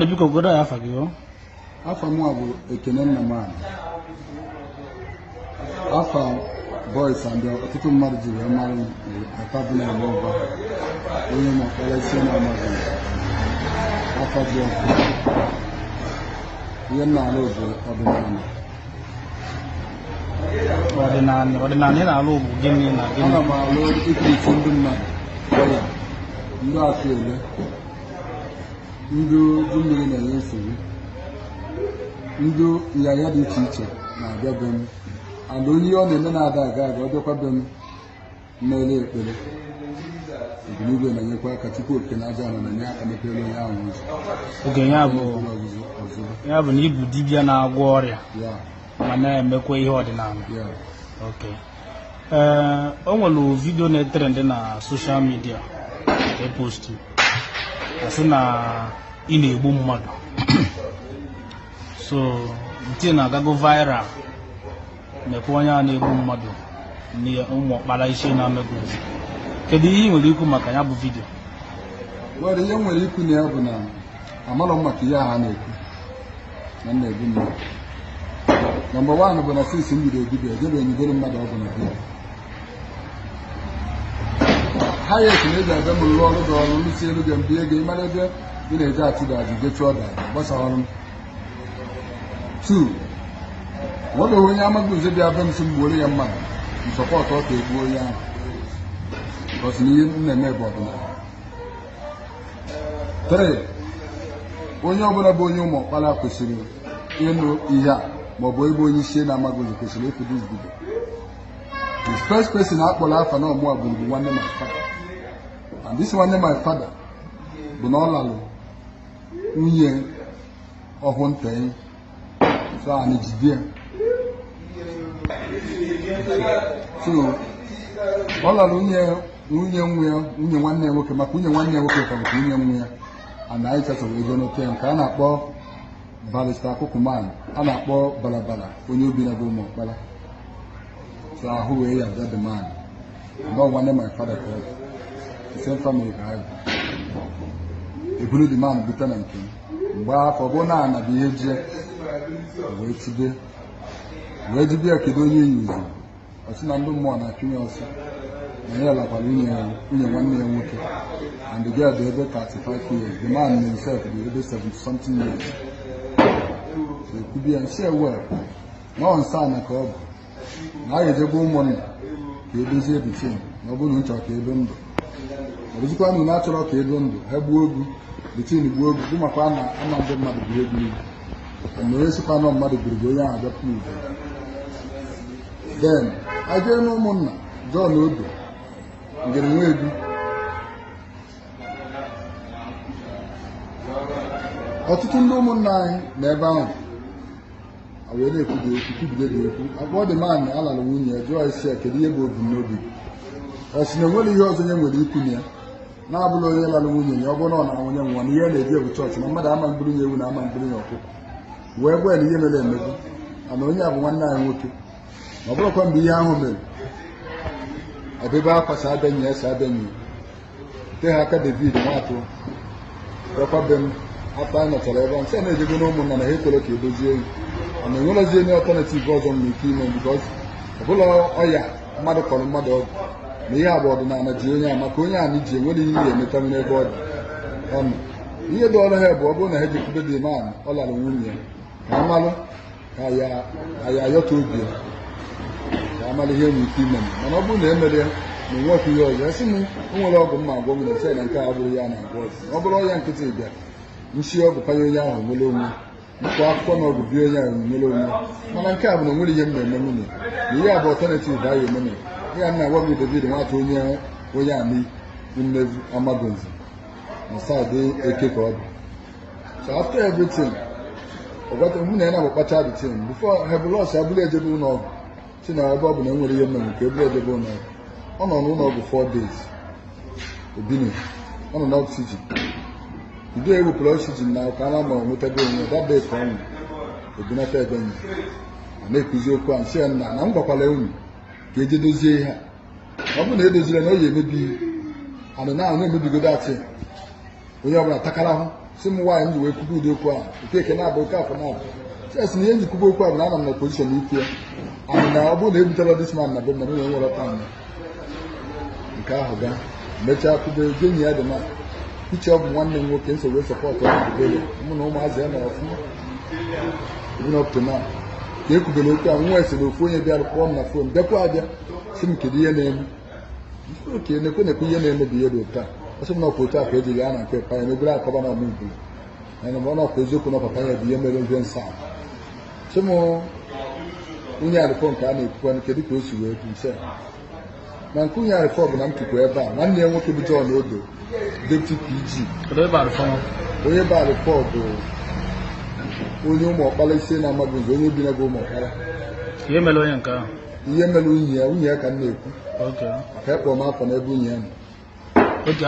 nwanne biko godo ya afa gị o. Afa m bụ Ekene Nnamani. Afa boys and ọtụtụ mmadụ jiri mara atabụla eme ọba onye na-akpara isi na-amaghị afa dị ọkụ ihe na-alụ bụ ọdịnala ị na-alụ bụ gịnị na gịnị? Ana m alụ ikirisi ndị mmadụ ọya ndị afọ ele ndị udu mmiri na-enye nsogbu ndị nyanya dị iche iche na-abịa be m and onye ọ na-eme na-ada aga aga ọ bịakwa be m mmele ekpere Igbo na-enyekwa aka tupu oke na aja na-enye aka mepere onye ahụ ụzọ oge ya bụ na ibu dibịa na-agwọ ọrịa ma na-emekwa ihe ọdịnala. O nwere vidio na-etere ndị na soshal midia postu asị na ị na-egbu mmadụ so nke na-agago viral mekwa onye a na-egbu mmadụ na ụmụ ọkpara isi na-amego. Kedu ihe ị nwere ikwu maka ya bụ vidio? Nwere ihe nwere ikwu na ya bụ na amarọ m maka ihe ha na-ekwu na na-egbu mmadụ. Nọmba 1 bụ na since m bido dibịa ejebe nyegoro mmadụ ọgwụ na dibịa ha ya esi na-eji abịa m rụọ ọrụ dị ọrụ lụsi elu ga mbi ego ịmara ebe ị na-eji atụda ajụ jechuọ ọda gbasara ọrụ m. 2 nwere onye amaghị ụzọ bịa be m si mgbuoro ya mmadụ nsọpọtụ ọ ka egbuo onye ahụ gosi na ihe m na-eme bụ ọdịnala. 3 onye ọbụla bụ onye ụmụ ọkpara kwesịrị ịnụ ihe a maọbụ ebe onye isi na-amaghị ụzọ kwesịrị ịfụ dis video. The first person akpọrọ afa na ọmụa bụ nwanne my father, and this nwanne my father bụ na ọ lalụ nwunye ọhụ ntenye so anyị jide so ọ lalụ nwunye nwanne ya nwoke maka nwunye nwanne ya nwoke ka bụ nwunye nwa ya and anyị chasoro ego n'ote nke a na-akpọ barista akụkụman a na-akpọ balabala onye obi na bụ ụmụ ọkpara so ahụ wee ya bịa the man no nwanne my father called the same family ka anyị eburu the man bute na nke mgbe afọ bụ na anabi ihe jie wee jide ya kedu onye yi uzu ọsị na ndị mmụọ na-achụ ya ọsọ na ya lakwara nwunye nwanne ya nwoke and the girl dị ebe 35 years the man himself dị ebe 70 something years so ekwubi ya nsi ewe nọ nsa na ka ọ bụ na a ga-ejegbu ụmụnna ka edozie ebitin na ọ bụrụ nchọ ka ebe ndụ ọbụzikwa na achọrọ ka ebe ndụ ha gbuo ogwu bitin gbuo ogwu bụ maka ama ndị mmadụ buru egwu na onye sikwa nọ mmadụ buru onye ahụ abịa pụrụ then a jee na ụmụnna John Odo ngere nwe egwu ọtụtụ ndị ụmụnna anyị na ebe ahụ wee na-ekwudo okwu kwubido dị okwu akpọ dị man alalụ nwunye ya jụọ isi ya kedu ihe bụ ebumnobi ọ sị na enwere ihe ọzọ nye nwere ikwu na ya na-abụla onye lalụ nwunye ya ọ bụrụ na ọ na-anwụnye nwa na ihe na-eji ebu chọọchị na mmadụ ama mkpụrụ ya ewu na ama mkpụrụ ya ọkụkọ wee gwa na ihe mere emego mana onye a bụ nwanne anyị nwoke ma ọ bụrụkwa mgbe ihe ahụ mere ebebe akwa sa abịanyi ya sa abịanyi te ha aka David nwatụ bịakwa be m afọ anyị nọchara ebe a nsị a na-ejego na ụmụnna na ha ekwere ka edozie mana enwerozi onye ọtọnativ ọzọ m ike ime bikọz ọbụla ọya mmadụ kọrọ mmadụ ọgụ na ihe a bụ ọdịnala ji onye a maka onye anyị ji enwere ihe ya emeta n'ebe ọ dị ọnụ ihe dị ọrụ ha bụ ọ bụrụ na ha ji kwube dị man ọ lara nwunye ya ka amalụ ka ya ayọta obi ya ka amalụ ihe enwe ike ime mana ọ bụrụ na emere ya na enwekwu ihe ọzọ esi m o nwere ọgwụ mma agwọ m na ese na nke a bụrụ ya na-agwọ ọzọ ọ bụrụ ọya nkịtị bịa nsi ọgwụ panye onye ahụ nwere onwe mkpọ akwụkwọ na ọgwụ bie onye ahụ nwere onwe mana nke a bụ na nwere ihe m na-eme nwunye na ihe a bụ ọtọnativ anyị ememe ihe a na-agwa m David nwata onye amị mmezu amagonzi na saịdị eke ka ọ bụ so after everything ọgwata mụ na ya na-abụ kpacha the thing before hebụlọs abụrụ ejebe ụlọ ọgwụ si na ebe ọ bụ na enwere ihe mmemme ka eburu ejebe ụlọ ọgwụ ọ nọ n'ụlọ ọgwụ 4 days obini ọ nọ n'oxygen udo ewepụrụ oxygen na ka a na-ama nwetago onwe that day ka ọ nwụ ebunata ebe nye a na-ekuzi okwu a nsị ya nna na m gwakwala unu ka eje dozie ihe a ọ bụ na edozire na ọ ya emebi anụ na ahụ emebigodo atị onye ọbụla takara ahụ si m nwaanyị m ji wee kwube ụdị okwu ahụ Okeke na-abụ oke afọ na-abụ chesi na ihe nji kwube okwu ahụ na ana m na pozishọn ikwu ya anyị na ọ bụrụ na ebutela disman na be m na nwere nwere ọta nke ahụ gaa mechaa kwube genyi ya dị na uche ọ bụ nwanne m nwoke nsogbu sọpọtụ ọbụbele mụ na ụmụazị ya nọrọ ọfụma ebunọpụtana ka ekwubere okwu ahụ nwa esere ofu onye bịara kpọọ m na fon bịakwa abịa si m kedu ihe na-eme oke na-ekwe ihe na-emebi ihe dị ụtọ a ọsị m na ọkwa otu a ka eji gaa na nke pa ya mebere akọba na ọmụgwuru ana m ọnọkwa eziokwu na papa ya bụ ihe mere ihe nsọ ahụ sị m nwunye arịfọ nke a na-ekwukwa kedu ka o si wee kwu nse na nke nwunye arịfọ bụ na m tukwu ebe a nwanne ya nwoke bụ John Odo deputy PG onye bụ arịfọ bụ onye ụmụ ọkpala isi na-amaghị ụzọ onye bi na bụ ụmụ ọkpala ihe mere onye nke ahụ ihe mere nwunye ya ka m na-ekwu maka ịkpọ m afọ n'ebe nwunye ya nọ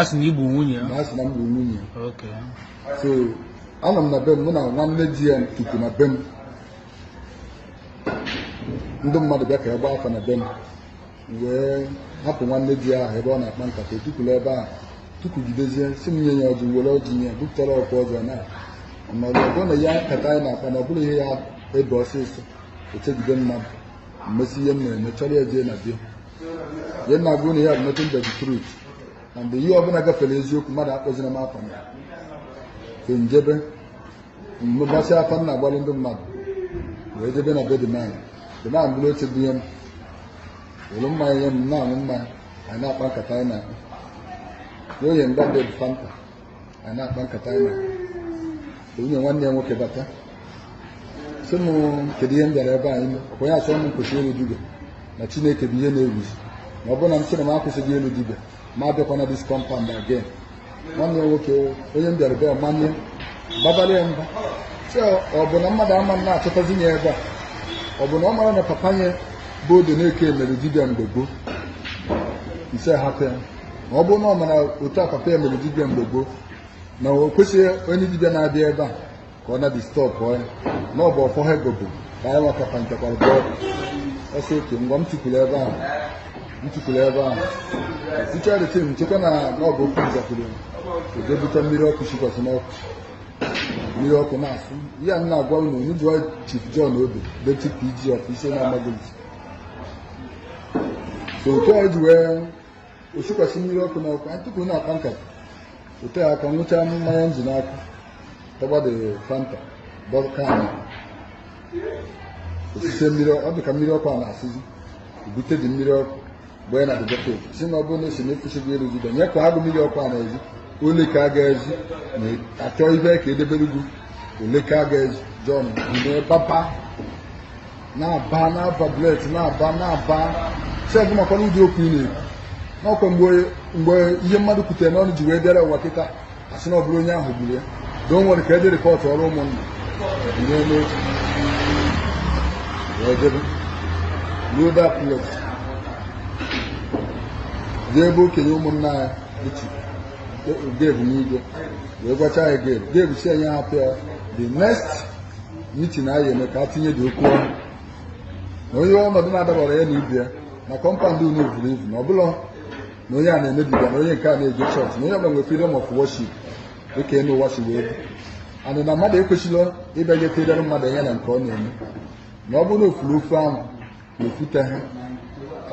a sị na igbu nwunye ya na a sị na m bụ nwunye so anọ m na be m mụ na nwanne di ya tutu na be m ndị mmadụ bịa ka ebe afọ na be m wee hapụ nwanne di ahụ ebe ọ na-akpa nkata otukwuru ebe ahụ tukwugidezie si m nye ya ọjị were ọjị nye bupụtara ọkwa ọzọ na mmadụ ọ bụrụ na ya nkata anyị na-akpa na ọ bụrụ ihe ya ebe ọsịsọ echegide mmadụ mmesi ihe m na-eme chọrọ ya jee na bie ihe nna gụ na ya bụ nothing but the truth na mgbe ihe ọbụla gafere eziokwu mmadụ akpọzina m afa m so njebe mgbasị afa m na-agbalị ndị mmadụ wee jebe na be demand bụrụ oche bụ ihe m were mmanya nye m na-aṅụ mmanya anyị na-akpa nkata anyị na-akpa onye mgbade bụ fanta anyị na-akpa nkata anyị na-akpa onye nwanne ya nwoke bata sị m kedu ihe m bịara ebe anyị ọkwa ya achọ m nkwụsị elu dibịa na Chineke bụ ihe na-ewuzi ma ọ bụrụ na m sịrị m akwụsịghị elu dibịa ma abịakwa na dis compound again nwanne ya nwoke onye m bịara bịa manye gbabara ya mba sị ọ bụ na mmadụ ama m na-achọtazi ya ebe a ọ bụ na ọ mara na papa nye bụ Odo na-eke mere dibịa mgbe gboo ise hapụ ya ma ọ bụrụ na ọ mara otu a papa ya mere dibịa mgbe gboo na o kwesịghị onye dibịa na-abịa ebe a ka ọ na-distọpụ ya na ọ bụ ọfọ ha gobo ka anyị nwakapa nchekwara bọọdụ ọsọ oke ngwa m tukwuru ebe ahụ ticharịtị m nchekwa na ọ bụ ofu nzakwuru ejebute mmiri ọkụ shikwasị n'ọkụ mmiri ọkụ na-asụ ihe a na-agwa unu unu jụọ Chief John Odo deputy PG ọfisi na-amaghị so otu a ji wee osikwasị mmiri ọkụ n'ọkụ anyị tupu na-akpa nkata ote aka nwụchaa mmanya nji n'aka tọgbade fanta dọkan osise mmiri ọ dị ka mmiri ọkụ a na-asụzi ebute dị mmiri ọkụ gbee na dịbọte si na ọ bụrụ na esi na-efusigo elu jide nye ka agụ mmiri ọkụ a na-ezi ole ka a ga-ezi na-achọ ibe ka edebere ugwu ole ka a ga-ezi John mgbe papa na-aba blet na-aba segụ maka ụdị okwu ị na-ekwu n'ọkwa mgbe ihe mmadụ kwutere n'ọnụ ji wee bịara ụwa kịta asị na ọ bụrụ onye ahụ gburu ya doo nwere ka ede rịpọtụ ọrụ ụmụnna ruo plet jee ebe okenye ụmụnna ya Gabe n'igwe wee gwacha ya Gabe si anyị hapụ ya the next meeting anyị eme ka a tinye dị okwu ọnụ na onye ọnọdụ na-adabara ya na ibe ya na kọmpandị unu buru ibu na ọ bụla na onye a na-emebiga na onye nke a na-eje chọọchị na onye ọbụla nwere freedom of worship dịka enu ụwa si wee bụ andị na mmadụ ekwesịla ịbịa nyetere mmadụ enye na nke ọ na-eme na ọ bụrụ na ofuru ofe ahụ na-efute ha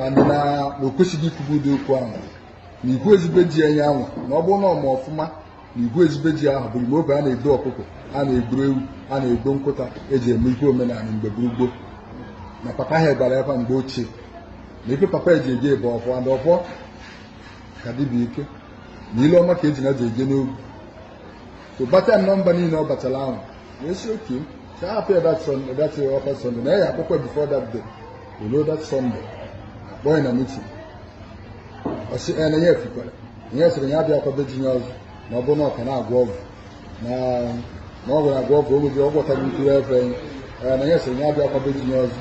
andị na o kwesịghị ikwubu ụdị okwu ahụ na igwe ezigbo ji enye anwụ na ọ bụrụ na ọma ọfụma na igwe ezigbo ji ahụ bụrụ mgbe oge a na-edo ọkụkọ a na-egbu ewu a na-egbo nkụta eji eme igwe omenala mgbe gboo na papa ha gara ebe mgbe ochie na ife papa eji eje ebe ọfọ ndị ọfọ ka dịbịa ike na ile ọma ka eji na ji eje n'ogu so bata nọmba niile ọ batara ahụ na-esi oke hapụ ya that upper Sunday na ya akwụkwọ before that day olo that Sunday akpọghị na meeting ọsị na ya efikwara ihe sịrị ya abịa kwado jinye ọzọ na ọ bụrụ na ọka na-agwọ ọgwụ na ọ gwara agwọ ọgwụ omebi ọ gwọtaghị mkpụrụ ebe na ya sịrị ya abịa kwado jinye ọzọ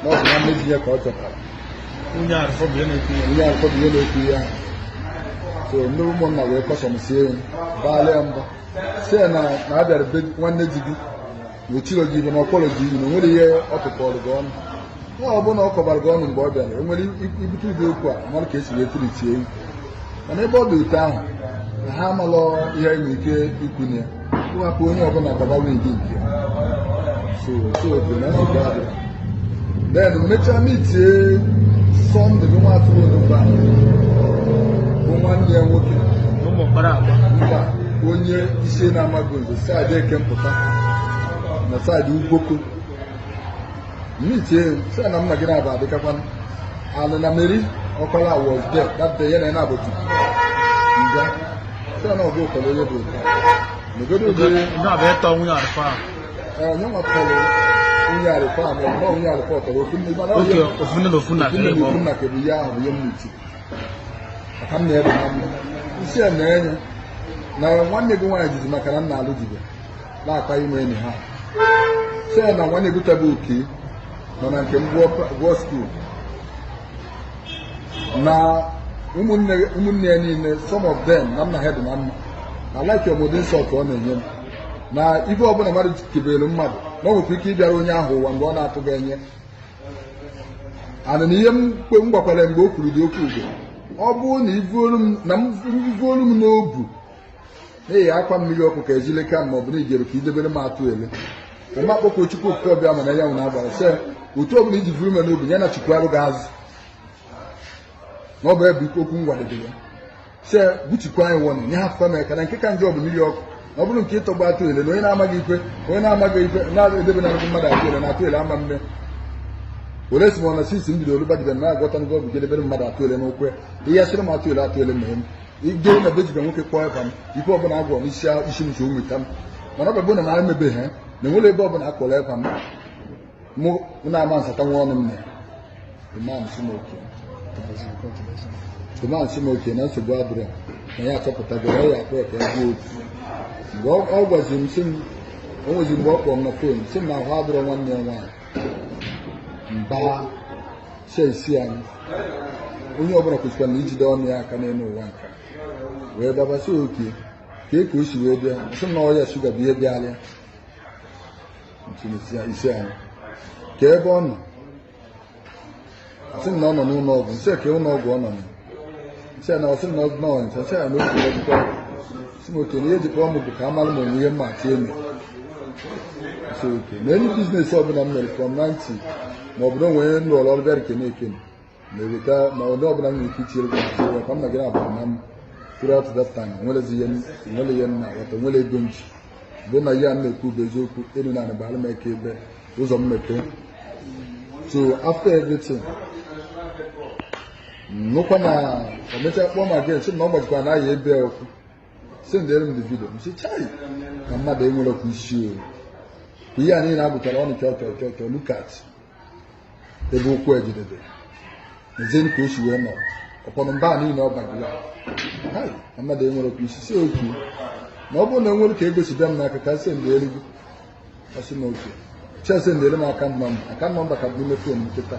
na ọ bụ na mmezi ihe ka ọ chọtara onye arụfọ bụ ihe na-ekwu ihe ahụ so ndị ụmụnna wee kọsọmsie ya baala ya mba si ya na abịara be nwanne di gị na ochiro gị ibe na ọkpọrọ gị iyi na onwere ihe ọ tụkọrọ gị ọnụ na ọ bụrụ na ọ kọbara gị ọnụ mgbe ọ bịara enwere ibute ụdị okwu a mara ka esi wee tiritie mana ebe ọ dị ute ahụ na ha amalọ ihe enwe ike ikwu na ya hapụ onye ọbụla gaba wigi nke so otu na nsogbu adịrọ then mechaa n'itie Sọnde bụ nwa atụrụ Onugbu bụ nwanne ya nwoke mba onye isi na-amaghị nze saịdị Ekempụta na saịdị Ugboko n'itie sị na m na gị na-aba adịkakwa anụ na Meri Ọkpala was there that day ya na na-abọchị nga sị na ọgụ ụkọrọ onye bụ ụka n'obodo onye nwatọrọ onye arịfa ama na onye arịfa ọtọrọ ofu nna kedu ya ahụ ihe mmụchi maka m na-ebe na mma isi a na-enye na nwanne gị nwaanyị jizi maka na nna alụ dibe na-akpa ime enyi ha sị na nwanne gị tebe oke nọ na nke m gụọ skuul na ụmụnne ya niile some of them na nna ha dị na mma na like obodo nsọ ka ọ na-enye m na ibe ọbụla mmadụ kebere mmadụ na ọ nwekwa ike ịbịara onye ahụ ụwa mgbe ọ na-atụghị enye ana na ihe m gwakwara mgbe o kwuru dị okwu ugo ọ bụrụ na ivuolu m n'obu na-eyi akwa mmiri ọkụ ka ejileka ma ọ bụ na ijere ka idebere m atụ ele ma kpọkọ Chukwu okike ọbịa mana ya nwụ na-agbara se otu ọbụla iji vuru m n'obi ya na Chukwu arụ gị azụ na ọ bụ ebe okwu m gwadebere ya se buchikwa anyị wọnụ nye ha afụfa mee ka na nke ka njọ bụ mmiri ọkụ na ọ bụrụ nke ịtọgba atụ ele na onye na-amaghị ikpe na-edebe na mmadụ atụ ele na atụ ele ama mme ole si m na sisi m bido olubadibe na-agọta ngo bụ jedebere mmadụ atụ ele n'okwe ihe asịrị m atụ ele ma m ige na be jibe nwoke kpọọ eba m ife ọbụla agwọ m isi m so nweta m mana ọ bụ na m emebe ha na enwere ebe ọbụla akpọrọ eba m mụ na-ama nsata nwa ọnụ m na Imam Chimoke na nsogbu adịrọ na ya achọpụtagoro ya akpọ ka ya gbuo otu mgbe ọ gwaziri m sị m o nwezi mgbe ọ kpọrọ m na fon sị m na ahụ adịrọ nwanne ya nwaanyị mba isi anyị onye ọbụla kwesịkwara na ijide ọnụ ya aka n'elu ụwa nka wee babasị oke ka o si wee bịa sị m na ọya shuga bụ ihe bịalịa isi anyị ka ebe ọ nọ sị m na ọ nọ n'ụlọ ọgwụ nsị ka ụlọ ọgwụ ọ nọ nsị na ọsị na ọdụ nọọ nsị na n'otu ọgwụkwọ sị m oke na ihe jikwa ọmụ bụ ka a mara ma onwe ihe mma atụ eme nsị oke na enyi biznes ọbụla m mere from 90 ma ọ bụ na onwe onye nrụ ọrụ bịara kene ekene na-eweta ma onye ọbụla m nwere ike itinyere gị nsị ka m na gị na-abara na m throughout that time nwere ihe m na-aghọta nwere ego nji bụ na ihe a na-ekwu bụ eziokwu elu na anịbara m eke ebe ụzọ m mepee so after everything nnukwu na omecha kpọọ ma gị nsị na ọ gbajikwa na ahịa ebe ọkụ si ndere m the video m sị chai ka mmadụ enwere ọkụ isi o ihe a niile abụchara ọnụ chọọ lukat ebe okwu ejedebe ezie ka o si wee nọ ọkpọrọ mba niile ọ bagara ka mmadụ enwere ọkụ isi si okwu na ọ bụrụ na enwere ka egosi bịa m n'aka ka sị ndere gị ọsị na oke chesị ndere m aka nọmba ka bụ mepe m nkịta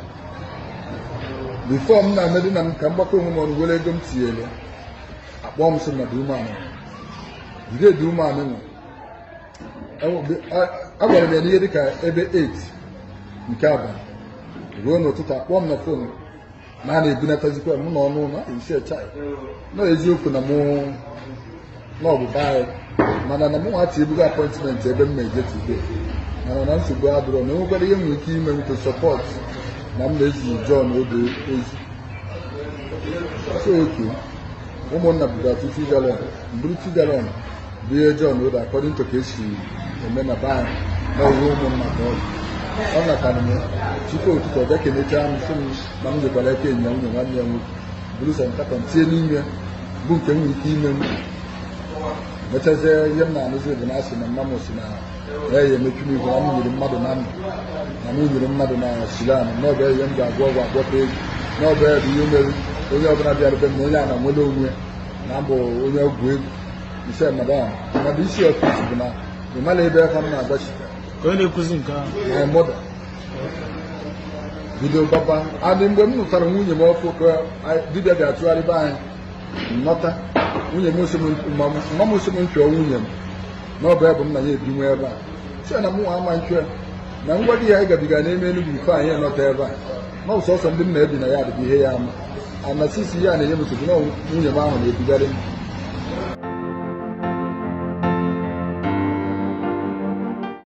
bifo m na-amedị na m ka mgbakọ onwe m ọrụ were ego m tinyere akpọọ m sị na dị umeanị jide dị umeanị nwe agwara m ya n'ihe dịka ebe 8 nke abalị ruo n'ụtụtụ akpọọ m na fon na a na-ebunatazikwa m n'ọnụ ụlọ isi echai nọ eziokwu na mụ n'ọbụba anyị mana na mụ nwati ebugo apọịntmentị ebe m na-eje tude mana na nsogbu adịrọ na enwekwara ihe nwere ike ime nwete sọpọt na m na-ezi John oge ozi so oke ụmụnna bugara 2 galọn mburu 2 galọn bụ ihe John oge according to ka esi eme na baa na uwe ụmụnna ka ọ natara m tupu ụtụtụ ọ bịa kenechaa m sị m na m nyekwara eke enyi ya nwunye nwanne ya nwoke buru santakọn tie n'ime bụ nke m nwere ike ime m mechazie ihe m na-anụzi bụ na asị na mma m si na ya emechu n'ihu na m nyere mmadụ na ndụ na m nyere mmadụ na silan n'ọbụ ihe m ga-agwọ ọgwụ agwọta ego n'ọbụ ebe ihe mere onye ọbụla bịara be m na onye a na nwere onwe na mbụ onye ọgwụ ego ise mmadụ isi ọfịs bụ na ịmala ebe aka m na-agbachi my mother bido baba adị mgbe m nụtara nwunye m ọkụ ka dibịa ga-atụgharị be anyị nnọta nwunye m mma m osi m nchụọ nwunye m n'ọbụ ebe m na ya ebinwe ebe a sị na m nwa ama nchụọ na ngwa dị ya ịgabiga n'ime Enugu ife anyị nọta ebe a na ụsọsọ ndị m na-ebi na ya adịbụ ihe ya ama anasisi ya na-enye m nsogbu na nwunye m ahụ na-ebigharị m